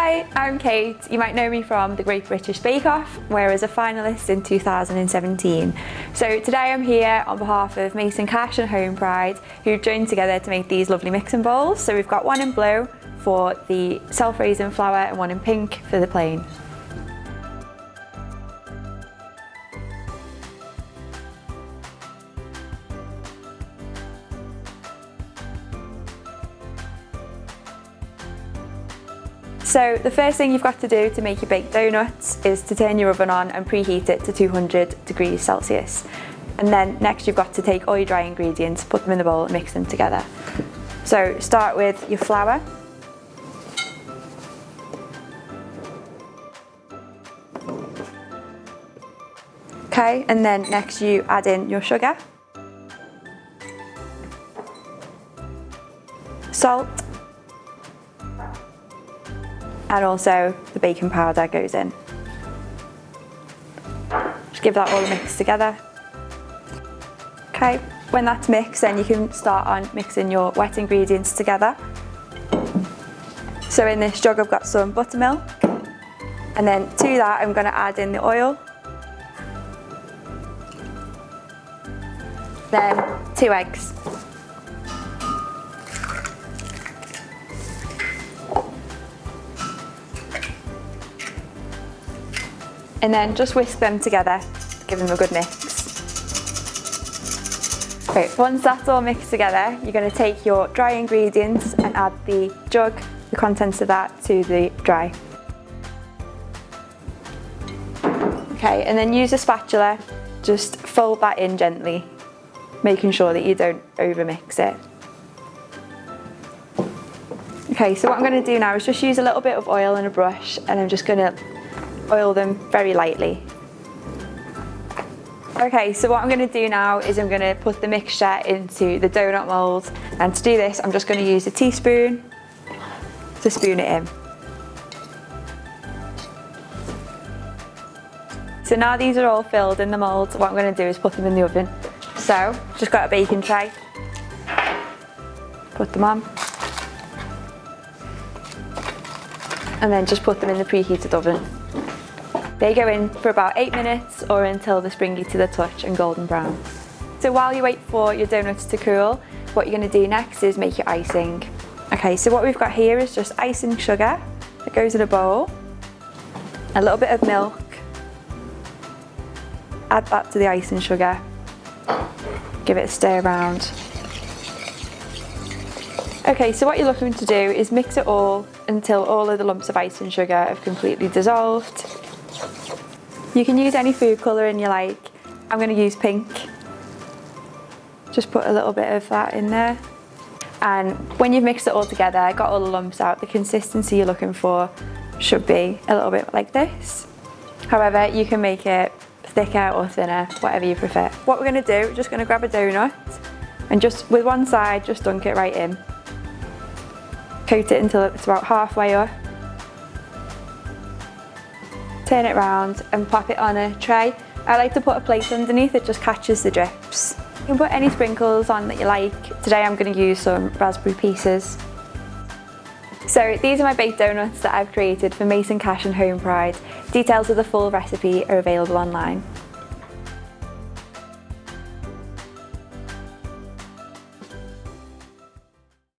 Hi, I'm Kate. You might know me from the Great British Bake Off, where I was a finalist in 2017. So today I'm here on behalf of Mason Cash and Homepride, who've joined together to make these lovely mixing bowls. So we've got one in blue for the self-raising flour and one in pink for the plain. So the first thing you've got to do to make your baked donuts is to turn your oven on and preheat it to 200 degrees Celsius. And then next you've got to take all your dry ingredients, put them in the bowl and mix them together. So start with your flour. Okay, and then next you add in your sugar, salt, and also the baking powder goes in. Just give that all mixed together. Okay, when that's mixed, then you can start on mixing your wet ingredients together. So in this jug I've got some buttermilk, and then to that I'm going to add in the oil, then 2 eggs. And then just whisk them together, give them a good mix. Okay, once that's all mixed together, you're going to take your dry ingredients and add the jug, the contents of that, to the dry. Okay, and then use a spatula, just fold that in gently, making sure that you don't overmix it. Okay, so what I'm going to do now is just use a little bit of oil and a brush, and I'm just going to oil them very lightly. Okay, so what I'm going to do now is I'm going to put the mixture into the donut mould, and to do this I'm just going to use a teaspoon to spoon it in. So now these are all filled in the mould, what I'm going to do is put them in the oven. So just got a baking tray, put them on, and then just put them in the preheated oven. They go in for about 8 minutes or until they're springy to the touch and golden brown. So while you wait for your donuts to cool, what you're going to do next is make your icing. Okay, so what we've got here is just icing sugar that goes in a bowl, a little bit of milk, add that to the icing sugar, give it a stir around. Okay, so what you're looking to do is mix it all until all of the lumps of icing sugar have completely dissolved. You can use any food colouring you like. I'm going to use pink. Just put a little bit of that in there. And when you've mixed it all together, got all the lumps out, the consistency you're looking for should be a little bit like this. However, you can make it thicker or thinner, whatever you prefer. What we're going to do, we're just going to grab a donut and just with one side, just dunk it right in. Coat it until it's about halfway up. Turn it round and pop it on a tray. I like to put a plate underneath, it just catches the drips. You can put any sprinkles on that you like. Today I'm going to use some raspberry pieces. So these are my baked donuts that I've created for Mason Cash and Homepride. Details of the full recipe are available online.